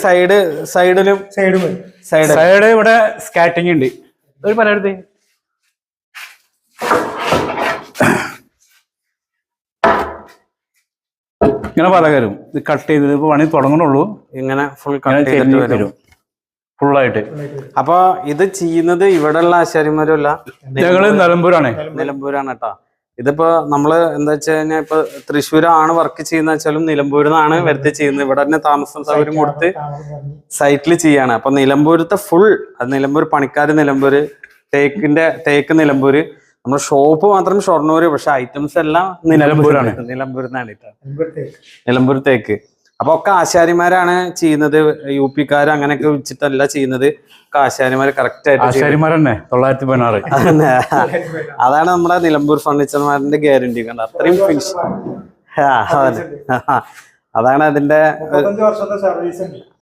സൈഡിലും സൈഡ് ഇവിടെ സ്കാറ്റിംഗ് ഉണ്ട്. ഒരു പലയിടത്ത് ഇങ്ങനെ പല കയറും. ഇത് കട്ട് ചെയ്ത് ഇപ്പൊ പണി തുടങ്ങണുള്ളൂ. ഇങ്ങനെ ഫുൾ കട്ട് ചെയ്തിട്ട് വരും ഫുള്ളായിട്ട്. അപ്പൊ ഇത് ചെയ്യുന്നത് ഇവിടെയുള്ള ആശാരിമാരല്ല, ഞങ്ങള് നിലമ്പൂരാണ്. നിലമ്പൂരാണ് കേട്ടോ. ഇതിപ്പോ നമ്മള് എന്താ വെച്ച് കഴിഞ്ഞാൽ ഇപ്പൊ തൃശ്ശൂരാണ് വർക്ക് ചെയ്യുന്ന വെച്ചാലും നിലമ്പൂരിൽ നിന്നാണ് വരുത്തി ചെയ്യുന്നത്. ഇവിടെ തന്നെ താമസം സൗകര്യം കൊടുത്ത് സൈറ്റിൽ ചെയ്യാണ്. അപ്പൊ നിലമ്പൂരത്തെ ഫുൾ അത് നിലമ്പൂർ പണിക്കാര് നിലമ്പൂര്, തേക്ക് നിലമ്പൂര്, നമ്മുടെ ഷോപ്പ് മാത്രം ഷൊർണൂര്, പക്ഷെ ഐറ്റംസ് എല്ലാം നിലമ്പൂരാണ്. നിലമ്പൂരിൽ നിന്നാണ് നിലമ്പൂർ തേക്ക്. അപ്പൊ ഒക്കെ ആശാരിമാരാണ് ചെയ്യുന്നത്. യു പിക്കാര് അങ്ങനെയൊക്കെ വെച്ചിട്ടല്ല ചെയ്യുന്നത്. ഒക്കെ ആശാരിമാര് കറക്റ്റ് ആയിട്ട് ആശാരിമാരന്നെ 916. അതാണ് നമ്മുടെ നിലമ്പൂർ ഫർണിച്ചർമാരിന്റെ ഗ്യാരണ്ടി. കണ്ട അത്രയും ഫിനിഷ്. അതാണ് അതിന്റെ